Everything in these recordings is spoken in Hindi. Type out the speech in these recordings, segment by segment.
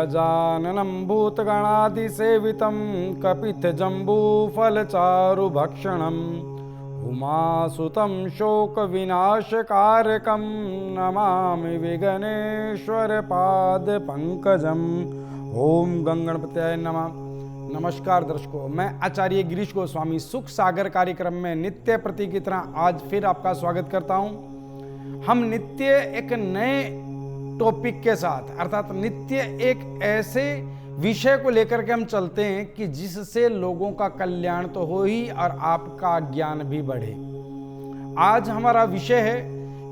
गजाननं भूतगणादिसेवितं कपितजम्बूफलचारुभक्षणम् उमासुतं शोकविनाशकारकं नमामि विघ्नेश्वरपादपङ्कजम्। ओम गंगणपत्याय नमः। नमस्कार दर्शकों, मैं आचार्य गिरीश गोस्वामी सुख सागर कार्यक्रम में नित्य प्रति की तरह आज फिर आपका स्वागत करता हूं। हम नित्य एक नए टॉपिक के साथ अर्थात नित्य एक ऐसे विषय को लेकर के हम चलते हैं कि जिससे लोगों का कल्याण तो हो ही और आपका ज्ञान भी बढ़े। आज हमारा विषय है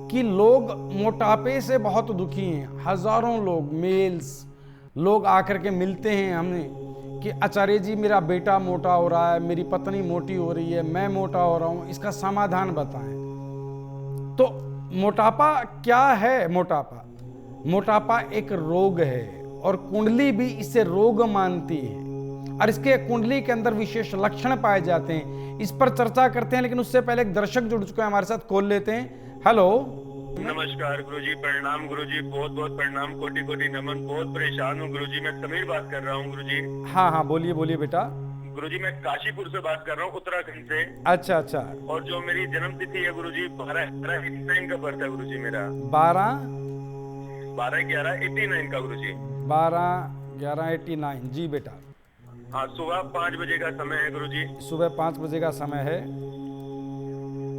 कि लोग मोटापे से बहुत दुखी हैं। हजारों लोग मेल्स लोग आकर के मिलते हैं हमें कि आचार्य जी मेरा बेटा मोटा हो रहा है, मेरी पत्नी मोटी हो रही है, मैं मोटा हो रहा हूं, इसका समाधान बताएं। तो मोटापा क्या है? मोटापा एक रोग है और कुंडली भी इसे रोग मानती है और इसके कुंडली के अंदर विशेष लक्षण पाए जाते हैं। इस पर चर्चा करते हैं, लेकिन उससे पहले एक दर्शक जुड़ चुके हैं हमारे साथ, कॉल लेते हैं। हेलो, नमस्कार गुरुजी, प्रणाम गुरुजी, बहुत बहुत प्रणाम, कोटि कोटि नमन। बहुत परेशान हूँ गुरुजी, मैं समीर बात कर रहा हूँ गुरुजी। हाँ, बोलिए बेटा। गुरुजी मैं काशीपुर से बात कर रहा हूँ, उत्तराखंड से। अच्छा। और जो मेरी जन्म तिथि है गुरुजी 12/11/89 का बर्थ है गुरुजी मेरा। 12/11/89 का गुरुजी। 12/11/89 जी बेटा। हाँ, सुबह 5 बजे का समय है गुरुजी। सुबह 5 बजे का समय है।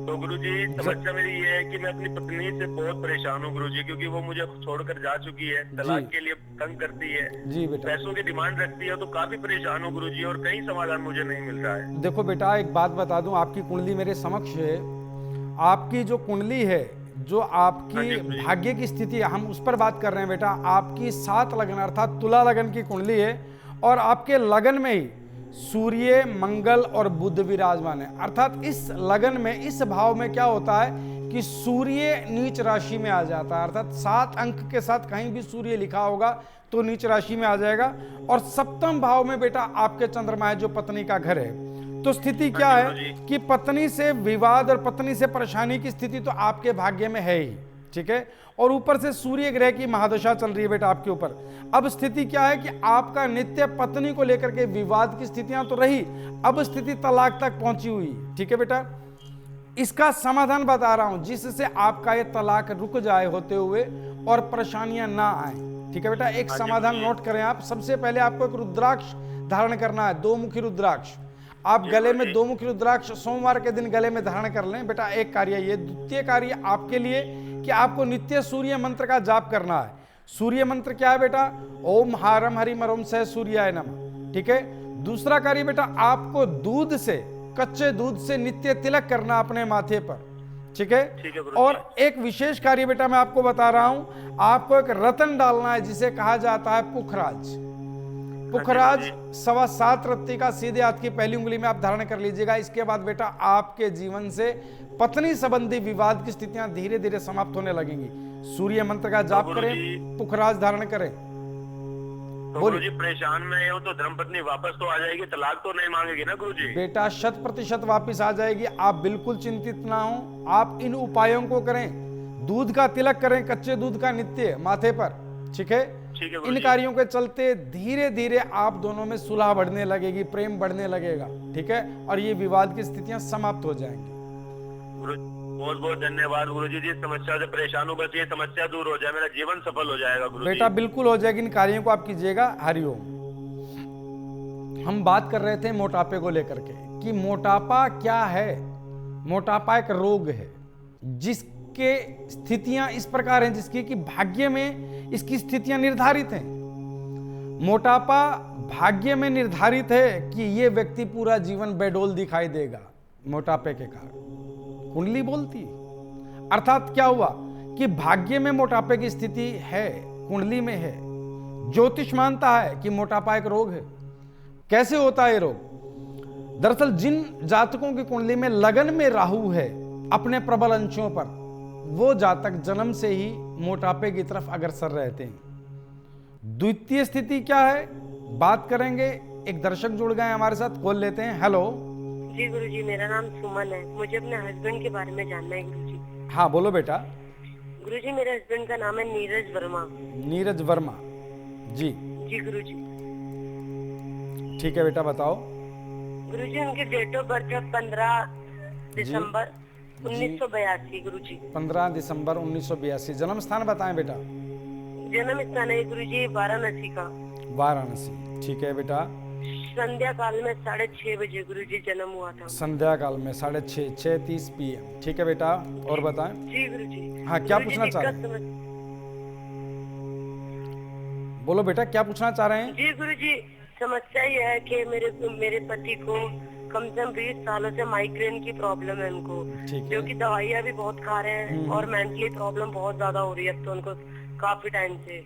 तो गुरुजी समस्या मेरी ये है कि मैं अपनी पत्नी से बहुत परेशान हूँ गुरुजी, क्योंकि वो मुझे छोड़कर जा चुकी है, तलाक के लिए तंग करती है जी बेटा, पैसों की डिमांड रखती है। तो काफी परेशान हूँ गुरुजी और कहीं समाधान मुझे नहीं मिल रहा है। देखो बेटा, एक बात बता दूं, आपकी कुंडली मेरे समक्ष है। आपकी जो कुंडली है, जो आपकी भाग्य की स्थिति है, हम उस पर बात कर रहे हैं बेटा। आपकी 7 लगन अर्थात तुला लगन की कुंडली है और आपके लगन में ही सूर्य, मंगल और बुध विराजमान है। अर्थात इस लगन में, इस भाव में क्या होता है कि सूर्य नीच राशि में आ जाता है। अर्थात 7 अंक के साथ कहीं भी सूर्य लिखा होगा तो नीच राशि में आ जाएगा। और सप्तम भाव में बेटा आपके चंद्रमा है, जो पत्नी का घर है। तो स्थिति क्या है कि पत्नी से विवाद और पत्नी से परेशानी की स्थिति तो आपके भाग्य में है ही, ठीक है। और ऊपर से सूर्य ग्रह की महादशा चल रही है बेटा आपके ऊपर। अब स्थिति क्या है कि आपका नित्य पत्नी को लेकर के विवाद की स्थितियां तो रही, अब स्थिति तलाक तक पहुंची हुई, ठीक है बेटा। इसका समाधान बता रहा हूं जिससे आपका ये तलाक रुक जाए होते हुए और परेशानियां ना आए, ठीक है बेटा। एक समाधान नोट करें आप। सबसे पहले आपको एक रुद्राक्ष धारण करना है, 2 मुखी रुद्राक्ष। आप गले में 2 मुखी रुद्राक्ष सोमवार के दिन गले में धारण कर लें बेटा। एक कार्य ये। द्वितीय कार्य आपके लिए कि आपको नित्य सूर्य मंत्र का जाप करना है। सूर्य मंत्र क्या है बेटा? ओम हारम हरिम हरोम सह सूर्याय नमः, ठीक है। दूसरा कार्य बेटा, आपको दूध से, कच्चे दूध से नित्य तिलक करना अपने माथे पर, ठीक है। और एक विशेष कार्य बेटा मैं आपको बता रहा हूं, आपको एक रत्न डालना है जिसे कहा जाता है पुखराज। 7.25 रत्ती का सीधे हाथ की पहली उंगली में आप धारण कर लीजिएगा। इसके बाद बेटा आपके जीवन से पत्नी संबंधी विवाद की स्थितियां धीरे धीरे समाप्त होने लगेंगी। सूर्य मंत्र का जाप करें, पुखराज धारण करें। तो गुरुजी परेशान में हूं तो धर्मपत्नी वापस तो आ जाएगी, तलाक तो नहीं मांगेगी ना गुरुजी? बेटा 100% वापस आ जाएगी, आप बिल्कुल चिंतित ना हो। आप इन उपायों को करें, दूध का तिलक करें, कच्चे दूध का नित्य माथे पर, ठीक है। इन कार्यों के चलते धीरे धीरे आप दोनों में सुलह बढ़ने लगेगी, प्रेम बढ़ने लगेगा, ठीक है। और ये विवाद की स्थितियां समाप्त हो जाएंगी। बहुत बहुत धन्यवाद गुरुजी। जिस समस्या से परेशान हूँ, बस ये समस्या दूर हो जाए, मेरा जीवन सफल हो जाएगा गुरुजी। बेटा बिल्कुल हो जाएगी, इन कार्यों को आप कीजिएगा। हरिओम। हम बात कर रहे थे मोटापे को लेकर के कि मोटापा क्या है। मोटापा एक रोग है जिसके स्थितियां इस प्रकार हैं, जिसकी कि भाग्य में इसकी स्थितियां निर्धारित हैं। मोटापा भाग्य में निर्धारित है कि ये व्यक्ति पूरा जीवन बेडोल दिखाई देगा मोटापे के कारण। कुंडली बोलती, अर्थात क्या हुआ कि भाग्य में मोटापे की स्थिति है, कुंडली में है। ज्योतिष मानता है कि मोटापा एक रोग है। कैसे होता है ये रोग? दरअसल जिन जातकों की कुंडली में लगन में राहु है अपने प्रबल अंशों पर, वो जातक जन्म से ही मोटापे की तरफ अग्रसर रहते हैं। द्वितीय स्थिति क्या है बात करेंगे। एक दर्शक जुड़ गए हमारे साथ, कॉल लेते हैं। हेलो जी गुरुजी, मेरा नाम सुमन है। मुझे अपने हस्बैंड के बारे में जानना है गुरुजी। हाँ बोलो बेटा। गुरुजी मेरे हस्बैंड का नाम है नीरज वर्मा। नीरज वर्मा जी। जी गुरुजी। ठीक है बेटा, बताओ। गुरुजी उनकी डेट ऑफ बर्थ है 15 दिसंबर 1982 गुरुजी। 15 दिसंबर 1982। जन्म स्थान बताएं बेटा। जन्म स्थान है गुरुजी वाराणसी का। वाराणसी। ठीक है बेटा। संध्या काल में 6:30 बजे गुरुजी जन्म हुआ था। संध्या काल में 6:30, 6:30 PM। ठीक है बेटा, और बताएं। जी गुरुजी। हाँ, क्या गुरुजी, पूछना चाह रहे दिक्कत हैं? बोलो बेटा, क्या पूछना चाह रहे हैं? जी गुरुजी, समस्या ये है कि मेरे पति को कम से कम 20 सालों से माइग्रेन की प्रॉब्लम है उनको, ठीक है। जो कि दवाइयाँ भी बहुत खा रहे हैं और मेंटली प्रॉब्लम बहुत ज्यादा हो रही है अब तो उनको काफी टाइम से।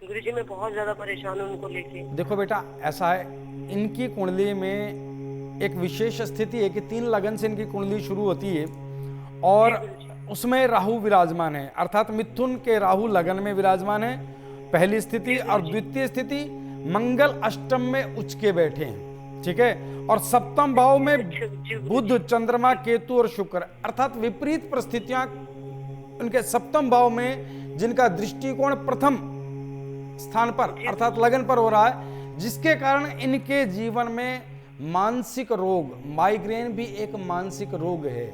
गुरुजी मैं बहुत ज्यादा परेशान हूँ उनको लेके। देखो बेटा, ऐसा है, इनकी कुंडली में एक विशेष स्थिति है कि 3 लगन से इनकी कुंडली शुरू होती है और उसमें राहु विराजमान है, अर्थात मिथुन के राहु लगन में विराजमान है, पहली स्थिति। और द्वितीय स्थिति मंगल अष्टम में उच्च के बैठे हैं, ठीक है। और सप्तम भाव में बुध, चंद्रमा, केतु और शुक्र, अर्थात विपरीत परिस्थितियां उनके सप्तम भाव में, जिनका दृष्टिकोण प्रथम स्थान पर अर्थात लगन पर हो रहा है, जिसके कारण इनके जीवन में मानसिक रोग, माइग्रेन भी एक मानसिक रोग है,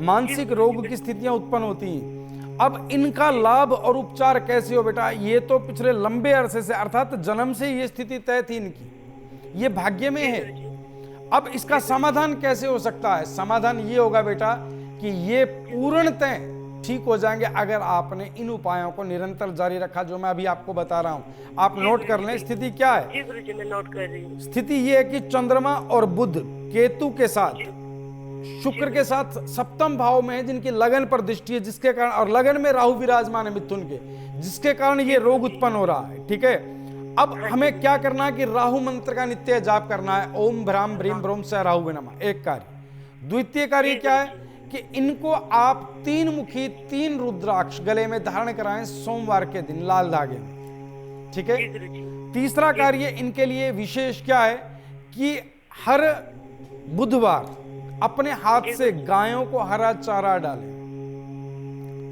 मानसिक रोग की स्थितियां उत्पन्न होती हैं। अब इनका लाभ और उपचार कैसे हो बेटा? ये तो पिछले लंबे अरसे से, अर्थात जन्म से ये स्थिति तय थी इनकी, ये भाग्य में है। अब इसका समाधान कैसे हो सकता है? समाधान ये होगा बेटा कि ये पूर्णतः ठीक हो जाएंगे अगर आपने इन उपायों को निरंतर जारी रखा, जो मैं अभी आपको बता रहा हूं। आप नोट कर लें, स्थिति क्या है? जी गुरुजी, मैं नोट कर रही हूँ। स्थिति ये है कि चंद्रमा और बुध केतु के साथ, शुक्र के साथ सप्तम भाव में है, जिनकी लगन पर दृष्टि है, जिसके कारण, और लगन में राहु विराजमान है मिथुन के, जिसके कारण ये रोग उत्पन्न हो रहा है, ठीक है। अब हमें क्या करना है कि राहु मंत्र का नित्य जाप करना है, ओम भ्राम भ्रीम भ्रोम से राहु नमः, एक कार्य। द्वितीय कार्य क्या है कि इनको आप 3 मुखी 3 रुद्राक्ष गले में धारण कराएं सोमवार के दिन लाल धागे में, ठीक है। तीसरा कार्य इनके लिए विशेष क्या है कि हर बुधवार अपने हाथ से गायों को हरा चारा डालें,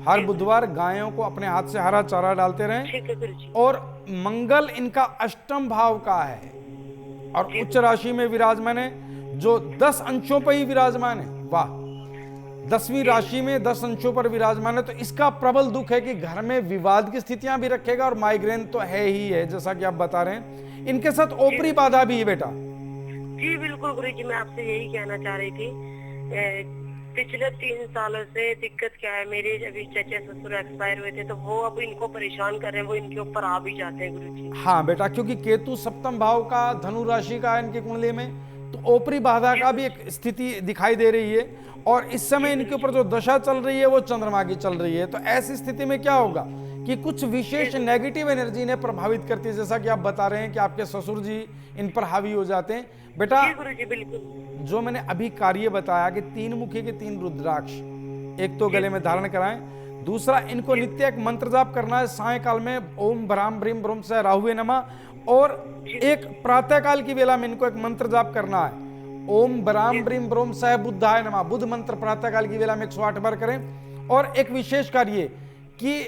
हर बुधवार गायों को अपने हाथ से हरा चारा डालते रहें। और मंगल इनका अष्टम भाव का है और उच्च राशि में विराजमान है, जो 10 अंशों पर ही विराजमान है। वाह, 10वीं राशि में 10 अंशों पर विराजमान है, तो इसका प्रबल दुख है कि घर में विवाद की स्थितियां भी रखेगा और माइग्रेन तो है ही है, जैसा कि आप बता रहे हैं। इनके साथ ओपरी बाधा भी है बेटा। जी बिल्कुल गुरुजी, मैं आपसे यही कहना चाह रही थी। पिछले 3 सालों से दिक्कत क्या है, मेरे अभी चचा ससुर एक्सपायर हुए थे, तो वो अब इनको परेशान कर रहे हैं, वो इनके ऊपर आ भी जाते हैं गुरुजी। हाँ बेटा, क्योंकि केतु सप्तम भाव का धनु राशि का है इनकी कुंडली में, तो ओपरी बाधा का भी एक स्थिति दिखाई दे रही है। और इस समय इनके ऊपर जो दशा चल रही है वो चंद्रमा की चल रही है, तो ऐसी स्थिति में क्या होगा कि कुछ विशेष नेगेटिव एनर्जी इन्हें प्रभावित करती है, जैसा कि आप बता रहे हैं कि आपके ससुर जी इन पर हावी हो जाते हैं। बेटा गुरुजी बिल्कुल, जो मैंने अभी कार्य बताया कि 3 मुखी के 3 रुद्राक्ष, एक तो गले में धारण कराएं, दूसरा इनको नित्य एक मंत्र जाप करना है सायकाल में, ओम भ्राम भ्रीम भ्रोम से राहुवे नमः, और एक प्रातः काल की वेला में इनको एक मंत्र जाप करना है, ओम भ्राम भ्रीम भ्रोम सह बुद्धाय नमः। बुद्ध मंत्र प्रातः काल की वेला में 108 बार करें। और एक विशेष कार्य कि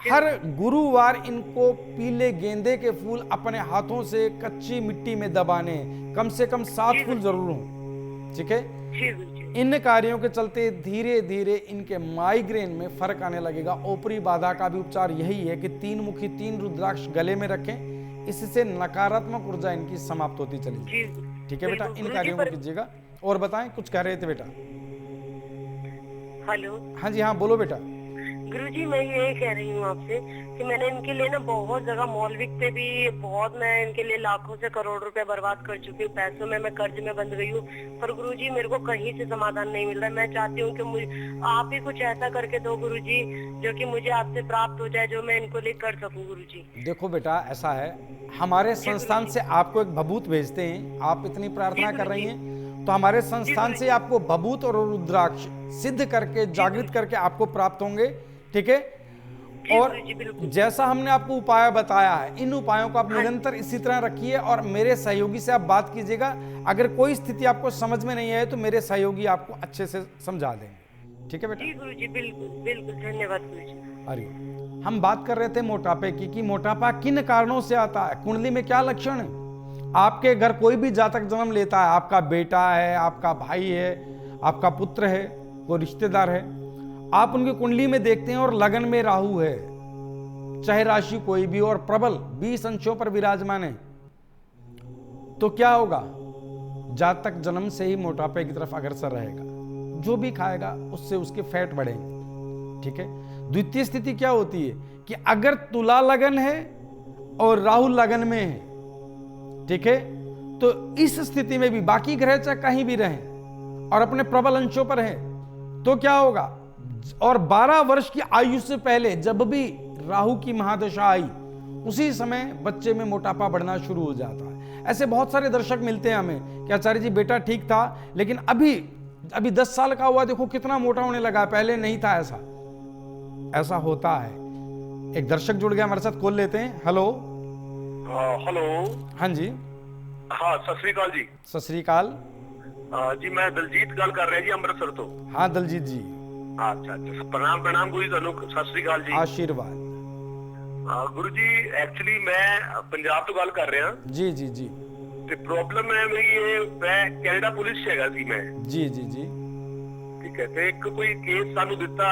हर गुरुवार इनको पीले गेंदे के फूल अपने हाथों से कच्ची मिट्टी में दबाने, कम से कम 7 फूल जरूर हों, ठीक है। इन कार्यों के चलते धीरे धीरे इनके माइग्रेन में फर्क आने लगेगा। ओपरी बाधा का भी उपचार यही है कि 3 मुखी 3 रुद्राक्ष गले में रखें, इससे नकारात्मक ऊर्जा इनकी समाप्त होती चलेगी, ठीक है बेटा। इन कार्यों को कीजिएगा। और बताएं, कुछ कह रहे थे बेटा? हेलो, हाँ जी, हाँ बोलो बेटा। गुरुजी मैं ये कह रही हूँ आपसे कि मैंने इनके लिए ना बहुत जगह मॉलविक पे भी बहुत, मैं इनके लिए लाखों से करोड़ रुपए बर्बाद कर चुकी हूँ, पैसों में मैं कर्ज में बंध गई हूँ, पर गुरुजी मेरे को कहीं से समाधान नहीं मिल रहा है। मैं चाहती हूँ कि मुझे आप ही कुछ ऐसा करके दो गुरुजी, जो कि मुझे आपसे प्राप्त हो जाए, जो मैं इनको लिए कर सकूँ गुरुजी। देखो बेटा, ऐसा है, हमारे संस्थान से आपको एक भभूत भेजते हैं, आप इतनी प्रार्थना कर रही हैं, तो हमारे संस्थान से आपको भभूत और रुद्राक्ष सिद्ध करके, जागृत करके आपको प्राप्त होंगे, ठीक है। और जैसा हमने आपको उपाय बताया है, इन उपायों को आप निरंतर इसी तरह रखिए और मेरे सहयोगी से आप बात कीजिएगा। अगर कोई स्थिति आपको समझ में नहीं आए तो मेरे सहयोगी आपको अच्छे से समझा देंगे, ठीक है बेटा। जी गुरुजी, बिल्कुल बिल्कुल, धन्यवाद गुरुजी। हरिओम। हम बात कर रहे थे मोटापे की कि मोटापा किन कारणों से आता है, कुंडली में क्या लक्षण है। आपके घर कोई भी जातक जन्म लेता है, आपका बेटा है, आपका भाई है, आपका पुत्र है, कोई रिश्तेदार है, आप उनकी कुंडली में देखते हैं और लगन में राहु है, चाहे राशि कोई भी, और प्रबल 20 अंशों पर विराजमान है, तो क्या होगा, जातक जन्म से ही मोटापे की तरफ अग्रसर रहेगा। जो भी खाएगा उससे उसके फैट बढ़ेंगे। ठीक है। द्वितीय स्थिति क्या होती है कि अगर तुला लगन है और राहु लगन में है, ठीक है, तो इस स्थिति में भी बाकी ग्रह चाहे कहीं भी रहें और अपने प्रबल अंशों पर है, तो क्या होगा, और 12 वर्ष की आयु से पहले जब भी राहु की महादशा आई, उसी समय बच्चे में मोटापा बढ़ना शुरू हो जाता है। ऐसे बहुत सारे दर्शक मिलते हैं हमें कि आचार्य जी बेटा ठीक था, लेकिन अभी 10 साल का हुआ, देखो कितना मोटा होने लगा, पहले नहीं था ऐसा होता है। एक दर्शक जुड़ गया हमारे साथ, कॉल लेते हैं। हेलो। हेलो। हाँ जी। हाँ, सत श्री अकाल जी। सत श्री अकाल जी, मैं दलजीत गल कर रहा जी, अंमृतसर तो। हाँ दलजीत जी। अच्छा, प्रणाम गुरु जी, सत श्री अकाल जी। आशीर्वाद। गुरु जी, एक्चुअली मैं पंजाब तो गल कर रहा। जी जी जी। ਤੇ ਪ੍ਰੋਬਲਮ ਹੈ ਮੇਰੀ ਇਹ, ਮੈਂ ਕੈਨੇਡਾ ਪੁਲਿਸ 'ਚ ਹੈਗਾ ਸੀ ਮੈਂ। ਜੀ ਜੀ ਜੀ। ਠੀਕ ਹੈ, ਤੇ ਇੱਕ ਕੋਈ ਕੇਸ ਸਾਨੂੰ ਦਿੱਤਾ,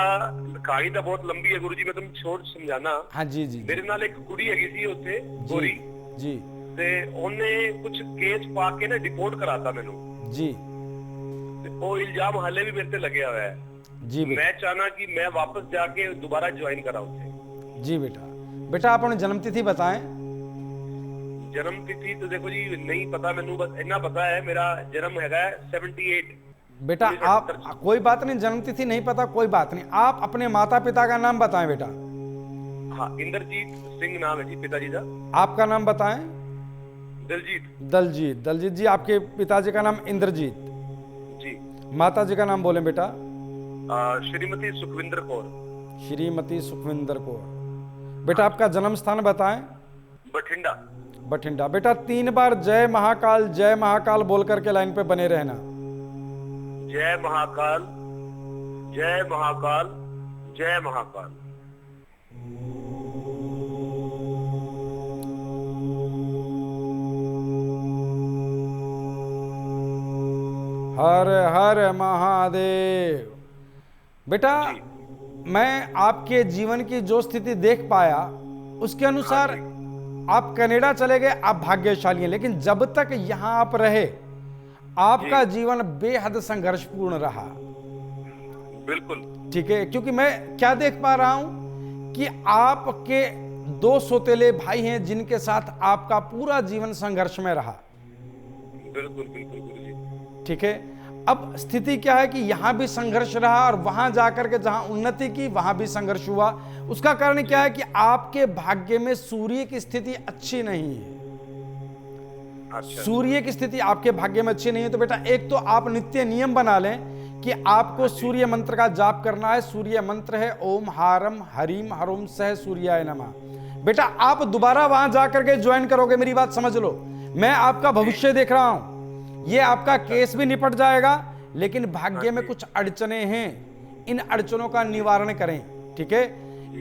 ਲਿਖਾਈ ਤਾਂ ਬਹੁਤ ਲੰਬੀ ਹੈ ਗੁਰੂ ਜੀ, ਮੈਂ ਤੁਹਾਨੂੰ ਛੋਟ ਸਮਝਾਣਾ। ਹਾਂ ਜੀ ਜੀ। ਮੇਰੇ ਨਾਲ ਇੱਕ ਕੁੜੀ ਹੈਗੀ ਸੀ ਉੱਥੇ, ਗੋਰੀ ਜੀ, ਤੇ ਉਹਨੇ ਕੁਝ ਕੇਸ ਪਾ ਕੇ ਨਾ ਡਿਪੋਰਟ ਕਰਾਤਾ ਮੈਨੂੰ ਜੀ, ਤੇ ਉਹ ਇਲਜ਼ਾਮ ਹਾਲੇ ਵੀ ਮੇਰੇ ਤੇ ਲੱਗਿਆ ਹੋਇਆ ਹੈ जी। मैं चाहना कि मैं वापस जाके दोबारा ज्वाइन करा उसे। जी बेटा आप अपनी जन्म तिथि बताएं। जन्म तिथि तो देखो जी नहीं पता मैनू, बस इतना पता है मेरा जन्म है 78। बेटा आप कोई बात नहीं, जन्म तिथि नहीं पता कोई बात नहीं, आप अपने माता पिता का नाम बताएं बेटा। हाँ, इंद्रजीत सिंह नाम है जी पिताजी का। आपका नाम बताएं। दलजीत। दलजीत जी, आपके पिताजी का नाम इंद्रजीत जी। माता जी का नाम बोले बेटा। श्रीमती सुखविंदर कौर। श्रीमती सुखविंदर कौर। बेटा आपका जन्म स्थान बताएं। बठिंडा। बेटा 3 बार जय महाकाल बोल करके लाइन पे बने रहना। जय महाकाल, जय महाकाल, जय महाकाल। हर हर महादेव। बेटा मैं आपके जीवन की जो स्थिति देख पाया उसके अनुसार आप कनाडा चले गए, आप भाग्यशाली हैं, लेकिन जब तक यहां आप रहे आपका जीवन बेहद संघर्षपूर्ण रहा। बिल्कुल ठीक है, क्योंकि मैं क्या देख पा रहा हूं कि आपके 2 सौतेले भाई हैं जिनके साथ आपका पूरा जीवन संघर्ष में रहा। बिल्कुल गुरुजी। ठीक है, अब स्थिति क्या है कि यहां भी संघर्ष रहा और वहां जाकर के जहां उन्नति की वहां भी संघर्ष हुआ। उसका कारण क्या है कि आपके भाग्य में सूर्य की स्थिति अच्छी नहीं है। अच्छा। सूर्य की स्थिति आपके भाग्य में अच्छी नहीं है, तो बेटा एक तो आप नित्य नियम बना लें कि आपको सूर्य मंत्र का जाप करना है। सूर्य मंत्र है ओम हारम हरिम हरोम सह सूर्याय नमः। बेटा आप दोबारा वहां जाकर के ज्वाइन करोगे, मेरी बात समझ लो, मैं आपका भविष्य देख रहा हूं। ये आपका केस भी निपट जाएगा, लेकिन भाग्य में कुछ अड़चने हैं, इन अड़चनों का निवारण करें। ठीक है,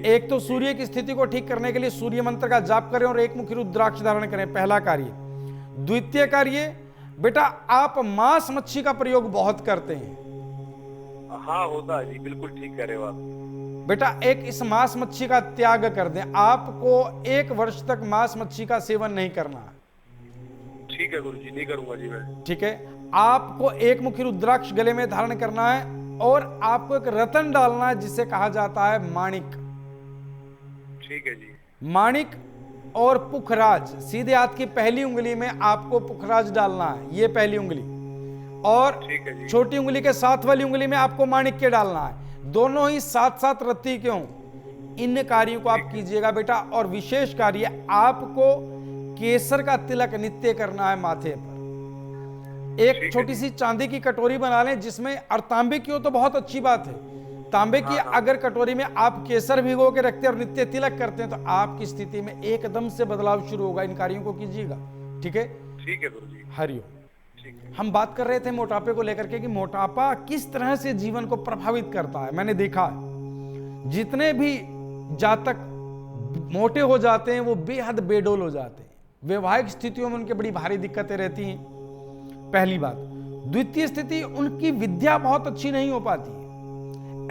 एक तो सूर्य की स्थिति को ठीक करने के लिए सूर्य मंत्र का जाप करें और एक मुखी रुद्राक्ष धारण करें, पहला कार्य। द्वितीय कार्य, बेटा आप मांस मच्छी का प्रयोग बहुत करते हैं। हाँ होता है जी, बिल्कुल ठीक कह रहे हो आप। बेटा एक इस मांस मच्छी का त्याग कर दें, आपको 1 वर्ष तक मांस मच्छी का सेवन नहीं करना। ठीक है गुरुजी, नहीं करूंगा जी मैं। ठीक है, आपको एक मुखी रुद्राक्ष गले में धारण करना है और आपको एक रतन डालना है जिसे कहा जाता है माणिक। ठीक है जी। माणिक और पुखराज, सीधे हाथ की पहली उंगली में आपको पुखराज डालना है, ये पहली उंगली, और ठीक है जी। छोटी उंगली के साथ वाली उंगली में आपको माणिक के डालना है। दोनों ही साथ साथ रत्ती के हों। इन कार्यों को आप कीजिएगा बेटा। और विशेष कार्य, आपको केसर का तिलक नित्य करना है माथे पर। एक छोटी सी चांदी की कटोरी बना लें जिसमें, और तांबे की हो तो बहुत अच्छी बात है, तांबे की अगर कटोरी में आप केसर भिगो के रखते हैं और नित्य तिलक करते हैं तो आपकी स्थिति में एकदम से बदलाव शुरू होगा। इन कार्यों को कीजिएगा। ठीक है। ठीक है गुरुजी। हरिओम। हम बात कर रहे थे मोटापे को लेकर के कि मोटापा किस तरह से जीवन को प्रभावित करता है। मैंने देखा जितने भी जातक मोटे हो जाते हैं, वो बेहद बेडोल हो जाते हैं। वैवाहिक स्थितियों में उनके बड़ी भारी दिक्कतें रहती हैं, पहली बात। द्वितीय स्थिति, उनकी विद्या बहुत अच्छी नहीं हो पाती है,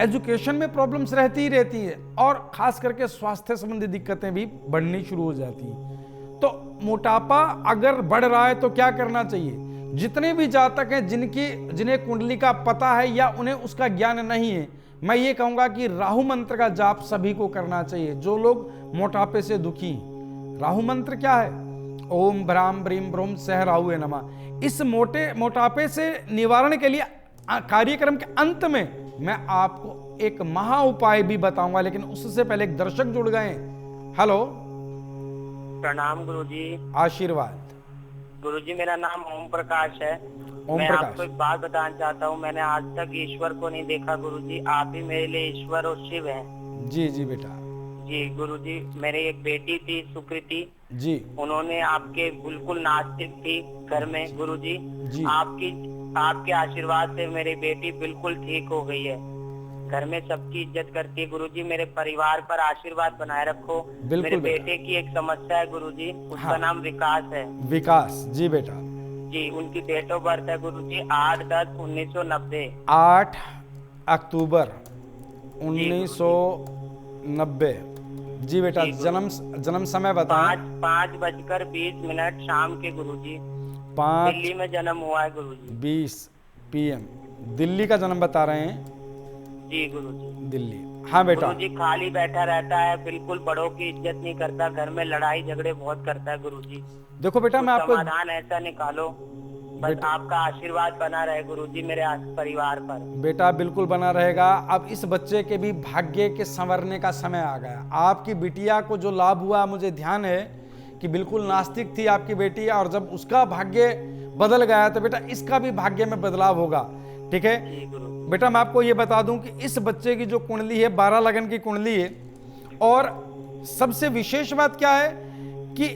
एजुकेशन में प्रॉब्लम्स रहती ही रहती है, और खास करके स्वास्थ्य संबंधी दिक्कतें भी बढ़नी शुरू हो जाती हैं। तो मोटापा अगर बढ़ रहा है तो क्या करना चाहिए? जितने भी जातक हैं जिन्हें कुंडली का पता है या उन्हें उसका ज्ञान नहीं है, मैं ये कहूंगा कि राहु मंत्र का जाप सभी को करना चाहिए, जो लोग मोटापे से दुखी हैं। राहु मंत्र क्या है? ओम भ्राम ब्रीम ब्रोम सह राहुवे नमः। इस मोटापे से निवारण के लिए कार्यक्रम के अंत में मैं आपको एक महा उपाय भी बताऊंगा, लेकिन उससे पहले एक दर्शक जुड़ गए हैं। हेलो, प्रणाम गुरुजी। आशीर्वाद। गुरुजी, मेरा नाम ओम प्रकाश है। ओम मैं प्रकाश। आपको एक बात बताना चाहता हूँ। मैंने आज तक ईश्वर को नहीं देखा गुरुजी, आप ही मेरे लिए ईश्वर और शिव हैं। जी जी बेटा। जी गुरुजी, मेरी एक बेटी थी सुकृति जी। उन्होंने आपके बिल्कुल नास्तिक थी घर में गुरुजी। जी। आपके आशीर्वाद से मेरी बेटी बिल्कुल ठीक हो गई है। घर में सबकी इज्जत करती है गुरुजी। मेरे परिवार पर आशीर्वाद बनाए रखो। बिल्कुल मेरे बेटा। बेटे की एक समस्या है गुरुजी, उसका हाँ। नाम विकास है। विकास जी बेटा। जी, उनकी डेट ऑफ बर्थ है गुरुजी 8/10/1990। 8 अक्टूबर 1990। जी बेटा। जी, गुरु। जन्म समय बताएं। 5:20 शाम के गुरुजी। 5:20 दिल्ली में जन्म हुआ है गुरुजी। PM दिल्ली का जन्म बता रहे हैं। जी गुरुजी। दिल्ली। हाँ बेटा। गुरुजी खाली बैठा रहता है, बिल्कुल बड़ों की इज्जत नहीं करता, घर में लड़ाई झगड़े बहुत करता है गुरुजी। देखो बेटा, मैं आपको समाधान ऐसा निकालो, बस आपका आशीर्वाद बना रहे गुरुजी मेरे परिवार पर। बेटा बिल्कुल बना रहेगा। अब इस बच्चे के भी भाग्य के संवरने का समय आ गया। आपकी बिटिया को जो लाभ हुआ, मुझे ध्यान है कि बिल्कुल नास्तिक थी आपकी बेटी, और जब उसका भाग्य बदल गया तो बेटा इसका भी भाग्य में बदलाव होगा। ठीक है बेटा। मैं आपको ये बता दूं कि इस बच्चे की जो कुंडली है 12 लगन की कुंडली है, और सबसे विशेष बात क्या है कि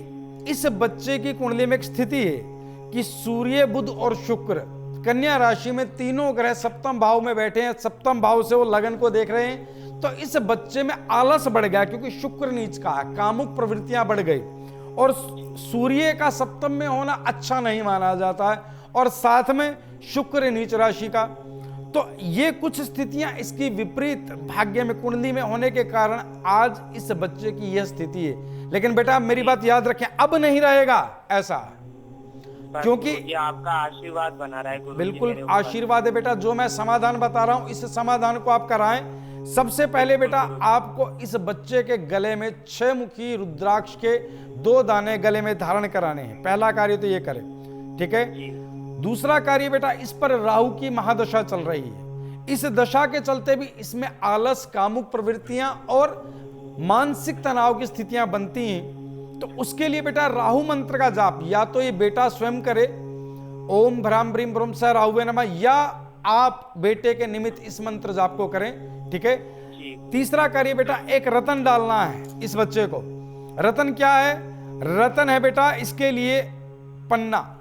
इस बच्चे की कुंडली में एक स्थिति है कि सूर्य, बुध और शुक्र कन्या राशि में तीनों ग्रह सप्तम भाव में बैठे हैं। सप्तम भाव से वो लगन को देख रहे हैं। तो इस बच्चे में आलस बढ़ गया, क्योंकि शुक्र नीच का है, कामुक प्रवृत्तियां बढ़ गई, और सूर्य का सप्तम में होना अच्छा नहीं माना जाता है, और साथ में शुक्र नीच राशि का। तो ये कुछ स्थितियां इसकी विपरीत भाग्य में कुंडली में होने के कारण आज इस बच्चे की यह स्थिति है। लेकिन बेटा मेरी बात याद रखें, अब नहीं रहेगा ऐसा, क्योंकि आपका आशीर्वाद बना रहा है गुरुजी। बिल्कुल आशीर्वाद है बेटा। जो मैं समाधान बता रहा हूं, इस समाधान को आप कराएं। सबसे पहले बेटा आपको इस बच्चे के गले में 6 मुखी रुद्राक्ष के 2 दाने गले में धारण कराने हैं। पहला कार्य तो ये करें, ठीक है। दूसरा कार्य बेटा, इस पर राहु की महादशा चल रही है। इस दशा के चलते भी इसमें आलस, कामुक प्रवृत्तियां और मानसिक तनाव की स्थितियां बनती हैं। तो उसके लिए बेटा राहु मंत्र का जाप या तो ये बेटा स्वयं करे, ओम भ्राम ब्रीम ब्रोम सह राहुवे नमः, या आप बेटे के निमित्त इस मंत्र जाप को करें। ठीक है। तीसरा कार्य बेटा, एक रतन डालना है इस बच्चे को। रतन क्या है? रतन है बेटा इसके लिए पन्ना।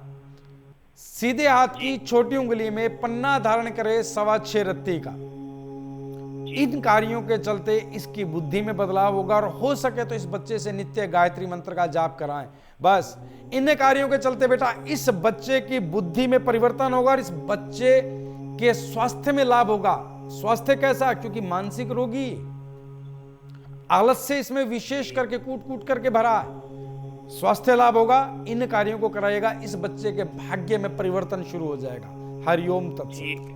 सीधे हाथ की छोटी उंगली में पन्ना धारण करे 6.25 रत्ती का। इन कार्यों के चलते इसकी बुद्धि में बदलाव होगा, और हो सके तो इस बच्चे से नित्य गायत्री मंत्र का जाप कराएं। बस इन कार्यों के चलते बेटा इस बच्चे की बुद्धि में परिवर्तन होगा, और इस बच्चे के स्वास्थ्य में लाभ होगा। स्वास्थ्य कैसा? क्योंकि मानसिक रोगी, आलस से इसमें विशेष करके कूट कूट करके भरा है। स्वास्थ्य लाभ होगा। इन कार्यों को कराएगा, इस बच्चे के भाग्य में परिवर्तन शुरू हो जाएगा। हरिओम तत्सत।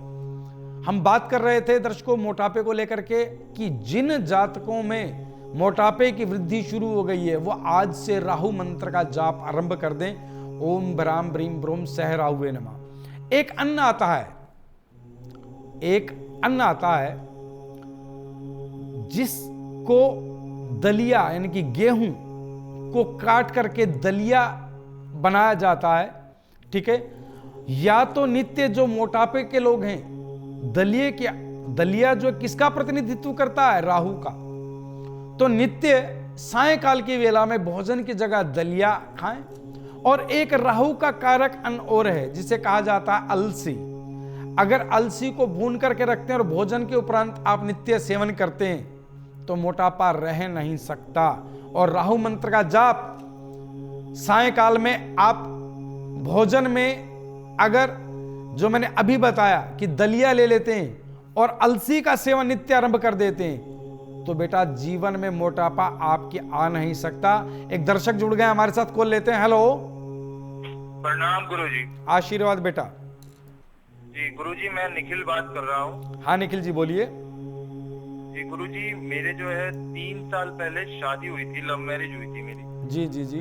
हम बात कर रहे थे दर्शकों मोटापे को लेकर के कि जिन जातकों में मोटापे की वृद्धि शुरू हो गई है वो आज से राहु मंत्र का जाप आरंभ कर दें। ओम भ्राम ब्रीम ब्रोम सह राहुवे नमः। एक अन्न आता है जिसको दलिया यानी कि गेहूं को काट करके दलिया बनाया जाता है। ठीक है। या तो नित्य जो मोटापे के लोग हैं, दलिया जो किसका प्रतिनिधित्व करता है? राहु का। तो नित्य सायंकाल की वेला में भोजन की जगह दलिया खाएं। और एक राहु का कारक अन्न और है जिसे कहा जाता है अलसी। अगर अलसी को भून करके रखते हैं और भोजन के उपरांत आप नित्य सेवन करते हैं तो मोटापा रह नहीं सकता। और राहु मंत्र का जाप सायंकाल में आप भोजन में अगर जो मैंने अभी बताया कि दलिया ले लेते हैं और अलसी का सेवन नित्य आरंभ कर देते हैं तो बेटा जीवन में मोटापा आपके आ नहीं सकता। एक दर्शक जुड़ गए हमारे साथ, कॉल लेते हैं। हेलो, प्रणाम गुरुजी। आशीर्वाद बेटा। जी गुरुजी, मैं निखिल बात कर रहा हूँ। हाँ निखिल जी बोलिए। जी गुरुजी, मेरे जो है 3 साल पहले शादी हुई थी, लव मैरिज हुई थी मेरी। जी जी जी।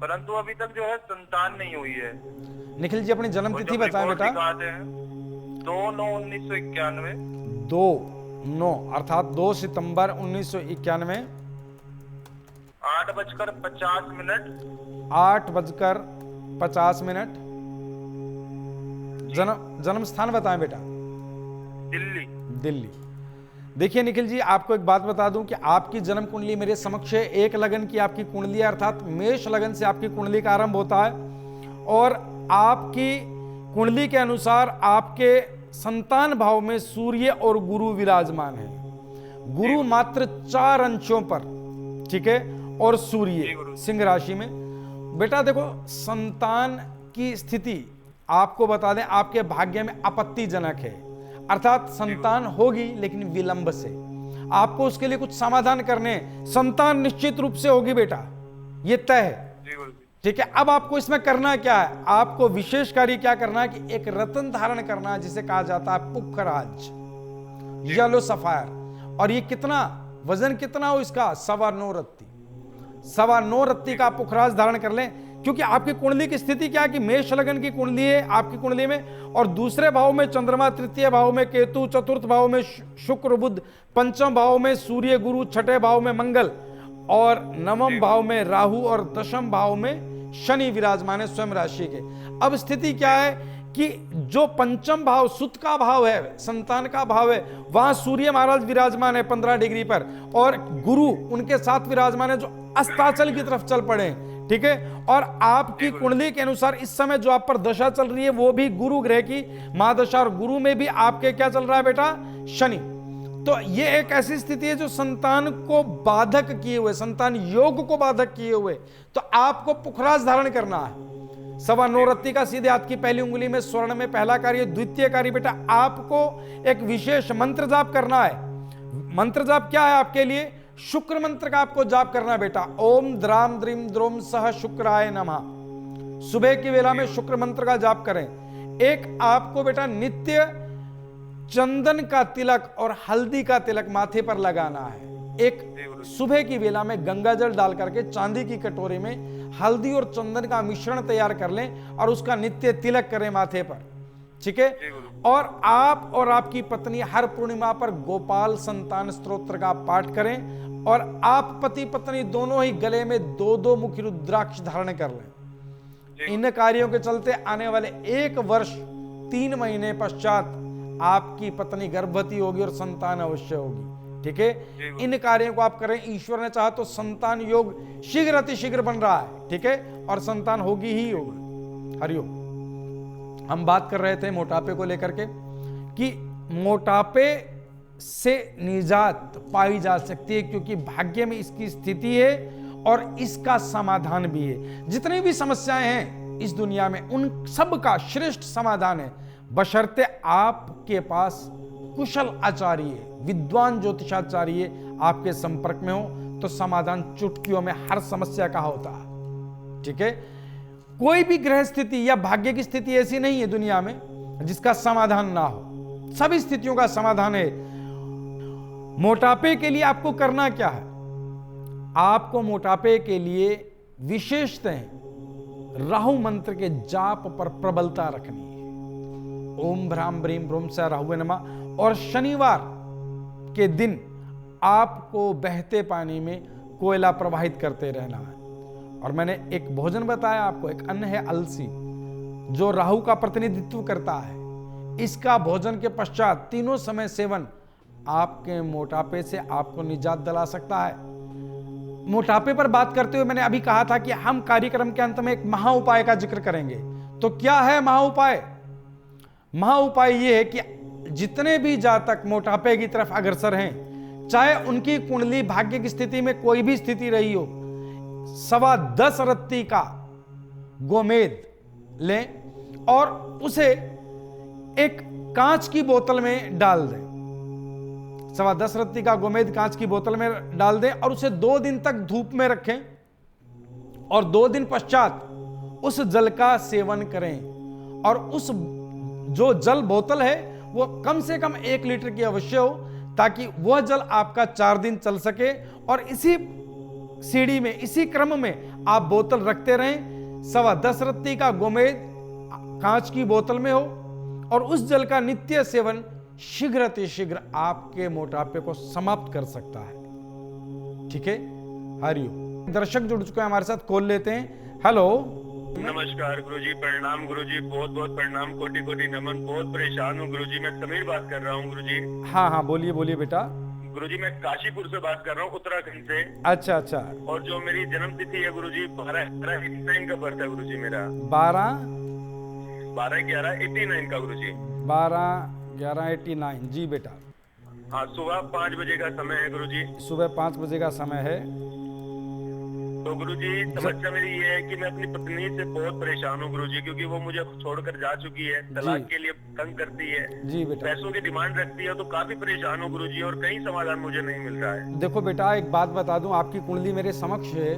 परंतु अभी तक जो है संतान नहीं हुई है। निखिल जी अपनी जन्म तिथि बताएं बेटा। 2/9/1991। 2/9 अर्थात 2 सितंबर 1991। 8:50। 8:50। जन्म स्थान बताएं बेटा। दिल्ली। दिल्ली। देखिए निखिल जी, आपको एक बात बता दूं कि आपकी जन्म कुंडली मेरे समक्ष है। एक लगन की आपकी कुंडली है, अर्थात मेष लगन से आपकी कुंडली का आरंभ होता है और आपकी कुंडली के अनुसार आपके संतान भाव में सूर्य और गुरु विराजमान है। गुरु मात्र 4 अंशों पर, ठीक है, और सूर्य सिंह राशि में। बेटा देखो, संतान की स्थिति आपको बता दें आपके भाग्य में आपत्तिजनक है, अर्थात संतान होगी लेकिन विलंब से। आपको उसके लिए कुछ समाधान करने हैं। संतान निश्चित रूप से होगी बेटा, ये तय है, ठीक है। अब आपको इसमें करना क्या है? आपको विशेष कार्य क्या करना है कि एक रत्न धारण करना है जिसे कहा जाता है पुखराज, येलो सफायर। और ये कितना वजन कितना हो इसका? 9.25 रत्ती। 9.25 रत्ती का पुखराज धारण कर लें, क्योंकि आपकी कुंडली की स्थिति क्या है कि मेष लगन की कुंडली है आपकी कुंडली में, और दूसरे भाव में चंद्रमा, तृतीय भाव में केतु, चतुर्थ भाव में शुक्र बुध, पंचम भाव में सूर्य गुरु, छठे भाव में मंगल और नवम भाव में राहु और दशम भाव में शनि विराजमान है स्वयं राशि के। अब स्थिति क्या है कि जो पंचम भाव सुत का भाव है, संतान का भाव है, वहां सूर्य महाराज विराजमान है 15 डिग्री पर, और गुरु उनके साथ विराजमान है जो अस्ताचल की तरफ चल पड़े, ठीक है। और आपकी कुंडली के अनुसार इस समय जो आप पर दशा चल रही है वो भी गुरु ग्रह की महादशा, और गुरु में भी आपके क्या चल रहा है बेटा? शनि। तो ये एक ऐसी स्थिति है जो संतान को बाधक किए हुए, संतान योग को बाधक किए हुए, तो आपको पुखराज धारण करना है। 9.25 रत्ती का सीधे हाथ की पहली उंगली में स्वर्ण में पहला कार्य। द्वितीय कार्य बेटा, आपको एक विशेष मंत्र जाप करना है। मंत्र जाप क्या है आपके लिए? शुक्र मंत्र का आपको जाप करना है बेटा। ओम द्राम द्रीम द्रोम सह शुक्राय नमः। सुबह की वेला में शुक्र मंत्र का जाप करें। एक आपको बेटा नित्य चंदन का तिलक और हल्दी का तिलक माथे पर लगाना है। एक सुबह की वेला में गंगा जल डाल करके चांदी की कटोरी में हल्दी और चंदन का मिश्रण तैयार कर लें और उसका नित्य तिलक करें माथे पर, ठीक है। और आप और आपकी पत्नी हर पूर्णिमा पर गोपाल संतान स्तोत्र का पाठ करें, और आप पति पत्नी दोनों ही गले में 2-2 मुखी रुद्राक्ष धारण कर लें। इन कार्यों के चलते आने वाले 1 वर्ष 3 महीने पश्चात आपकी पत्नी गर्भवती होगी और संतान अवश्य होगी, ठीक है। इन कार्यों को आप करें। ईश्वर ने चाहा तो संतान योग शीघ्र अतिशीघ्र बन रहा है, ठीक है, और संतान होगी ही होगी। हरिओम। हम बात कर रहे थे मोटापे को लेकर के कि मोटापे से निजात पाई जा सकती है क्योंकि भाग्य में इसकी स्थिति है और इसका समाधान भी है। जितनी भी समस्याएं हैं इस दुनिया में उन सब का श्रेष्ठ समाधान है, बशर्ते आपके पास कुशल आचार्य, विद्वान ज्योतिषाचार्य आपके संपर्क में हो तो समाधान चुटकियों में हर समस्या का होता है, ठीक है। कोई भी ग्रह स्थिति या भाग्य की स्थिति ऐसी नहीं है दुनिया में जिसका समाधान ना हो। सभी स्थितियों का समाधान है। मोटापे के लिए आपको करना क्या है? आपको मोटापे के लिए विशेषतः राहु मंत्र के जाप पर प्रबलता रखनी है। ओम भ्राम ब्रीम ब्रूम से राहुवे नमः। और शनिवार के दिन आपको बहते पानी में कोयला प्रवाहित करते रहना है। और मैंने एक भोजन बताया आपको, एक अन्न है अलसी जो राहु का प्रतिनिधित्व करता है। इसका भोजन के पश्चात 3 समय सेवन आपके मोटापे से आपको निजात दिला सकता है। मोटापे पर बात करते हुए मैंने अभी कहा था कि हम कार्यक्रम के अंत में एक महा उपाय का जिक्र करेंगे। तो क्या है महा उपाय? महा उपाय यह है कि जितने भी जातक मोटापे की तरफ अग्रसर हैं, चाहे उनकी कुंडली भाग्य की स्थिति में कोई भी स्थिति रही हो, 10.25 रत्ती का गोमेद लें और उसे एक कांच की बोतल में डाल दें। 10.25 रत्ती का गोमेद कांच की बोतल में डाल दें और उसे 2 दिन तक धूप में रखें और 2 दिन पश्चात उस जल का सेवन करें। और उस जो जल बोतल है वो कम से कम 1 लीटर की अवश्य हो, ताकि वह जल आपका 4 दिन चल सके। और इसी सीढ़ी में, इसी क्रम में आप बोतल रखते रहें। 10.25 रत्ती का गोमेद कांच की बोतल में हो और उस जल का नित्य सेवन शीघ्र आपके मोटापे को समाप्त कर सकता है। ठीक है, हरिओम। दर्शक जुड़ चुके हैं हमारे साथ, कॉल लेते हैं। हेलो, नमस्कार गुरुजी, प्रणाम गुरुजी, बहुत बहुत प्रणाम, कोटि कोटि नमन। बहुत परेशान हूँ गुरुजी, मैं समीर बात कर रहा हूँ गुरुजी। हाँ, बोलिए बोलिए बेटा। गुरुजी मैं काशीपुर से बात कर रहा हूँ, उत्तराखंड से। अच्छा। और जो मेरी जन्म तिथि है गुरुजी 12/11/89 का बर्थ है गुरुजी मेरा। 12/11/89 का गुरुजी। 12/11/89। जी बेटा। हाँ, सुबह 5 बजे का समय है गुरुजी। सुबह 5 बजे का समय है। तो गुरुजी समस्या मेरी ये है कि मैं अपनी पत्नी से बहुत परेशान हूँ गुरुजी, क्योंकि वो मुझे छोड़कर जा चुकी है, तलाक के लिए तंग करती है, जी बेटा, पैसों की डिमांड रखती है। तो काफी परेशान हूँ गुरुजी और कहीं समाधान मुझे नहीं मिल रहा है। देखो बेटा, एक बात बता दूं, आपकी कुंडली मेरे समक्ष है।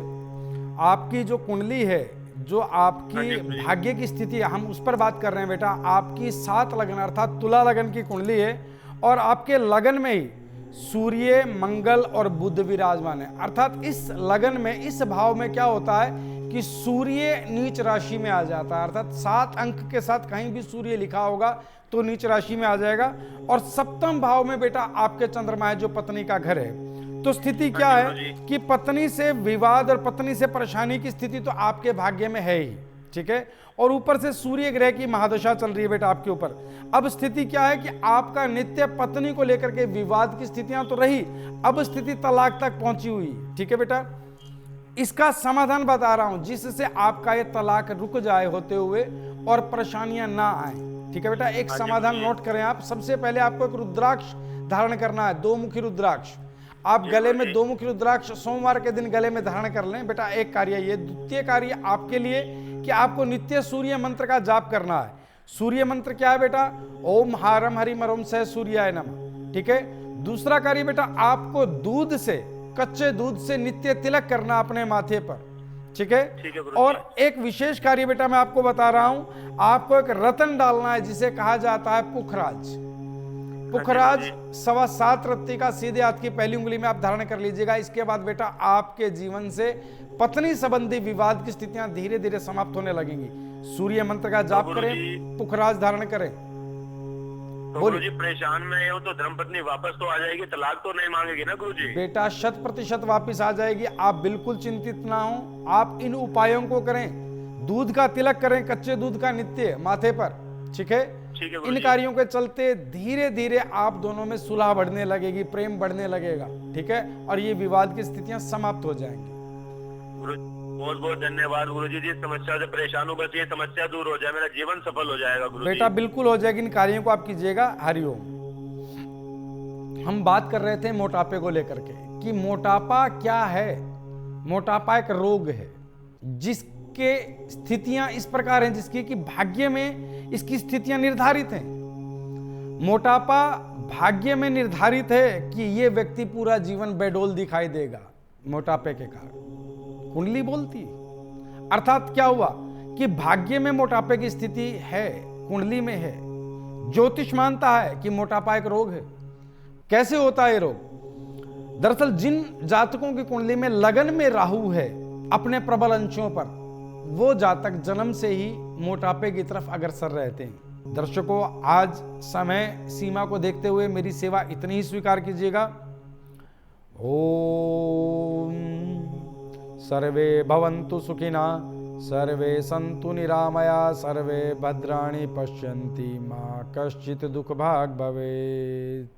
आपकी जो कुंडली है, जो आपकी भाग्य की स्थिति है, हम उस पर बात कर रहे हैं बेटा। आपकी 7 लगन अर्थात तुला लगन की कुंडली है और आपके लगन में ही सूर्य, मंगल और बुध विराजमान है। अर्थात इस लगन में, इस भाव में क्या होता है कि सूर्य नीच राशि में आ जाता है। अर्थात 7 अंक के साथ कहीं भी सूर्य लिखा होगा तो नीच राशि में आ जाएगा। और 7वें भाव में बेटा आपके चंद्रमा है, जो पत्नी का घर है। तो स्थिति क्या है कि पत्नी से विवाद और पत्नी से परेशानी की स्थिति तो आपके भाग्य में है ही। ठीक है, और ऊपर से सूर्य ग्रह की महादशा चल रही है बेटा आपके ऊपर। अब स्थिति क्या है कि आपका नित्य पत्नी को लेकर के विवाद की स्थितियां तो रही, अब स्थिति तलाक तक पहुंची हुई। ठीक है बेटा, इसका समाधान बता रहा हूं जिससे आपका ये तलाक रुक जाए होते हुए और परेशानियां ना आए। ठीक है बेटा, एक समाधान नोट करें आप। सबसे पहले आपको एक रुद्राक्ष धारण करना है, 2 मुखी रुद्राक्ष। आप गले में 2 मुखी रुद्राक्ष सोमवार के दिन गले में धारण कर लें बेटा। एक कार्य ये। द्वितीय कार्य आपके लिए कि आपको नित्य सूर्य मंत्र का जाप करना है। सूर्य मंत्र क्या है बेटा? ओम हारम हरिम हरोम सह सूर्याय नमः। ठीक है। दूसरा कार्य बेटा, आपको दूध से, कच्चे दूध से नित्य तिलक करना अपने माथे पर। ठीक है। और एक विशेष कार्य बेटा मैं आपको बता रहा हूं, आपको एक रतन डालना है जिसे कहा जाता है पुखराज। पुखराज 7.25 रत्ती का सीधे हाथ की पहली उंगली में आप धारण कर लीजिएगा। इसके बाद बेटा आपके जीवन से पत्नी संबंधी विवाद की स्थितियां धीरे धीरे समाप्त होने लगेंगी। सूर्य मंत्र का जाप करें, पुखराज धारण करें। तो गुरुजी परेशान में हूं तो धर्मपत्नी वापस तो आ जाएगी, तलाक तो नहीं मांगेगी ना गुरुजी? बेटा 100% वापस आ जाएगी, आप बिल्कुल चिंतित ना हो। आप इन उपायों को करें, दूध का तिलक करें, कच्चे दूध का नित्य माथे पर। ठीक है। इन कार्यों के चलते धीरे धीरे आप दोनों में सुलह बढ़ने लगेगी, प्रेम बढ़ने लगेगा। ठीक है। और ये विवाद की स्थितियां समाप्त हो जाएंगी। बहुत बहुत धन्यवाद गुरुजी। जिस समस्या से परेशान हूं बस ये समस्या दूर हो जाए, मेरा जीवन सफल हो जाएगा गुरुजी। बेटा बिल्कुल हो जाएगी, इन कार्यों को आप कीजिएगा। हरिओम। हम बात कर रहे थे मोटापे को लेकर के कि मोटापा क्या है। मोटापा एक रोग है जिसके स्थितियां इस प्रकार हैं जिसकी कि भाग्य में इसकी स्थितियां निर्धारित हैं। मोटापा भाग्य में निर्धारित है कि ये व्यक्ति पूरा जीवन बेडोल दिखाई देगा मोटापे के कारण। कुंडली बोलती, अर्थात क्या हुआ कि भाग्य में मोटापे की स्थिति है, कुंडली में है। ज्योतिष मानता है कि मोटापा एक रोग है। कैसे होता है ये रोग? दरअसल जिन जातकों की कुंडली में लगन में राहु है अपने प्रबल अंशों पर, वो जातक जन्म से ही मोटापे की तरफ अग्रसर रहते हैं। दर्शकों, आज समय सीमा को देखते हुए मेरी सेवा इतनी ही स्वीकार कीजिएगा। ओम सर्वे भवन्तु सुखिना, सर्वे सन्तु निरामया, सर्वे भद्राणि पश्यन्ति, मा कश्चित् दुःखभाग् भवेत्।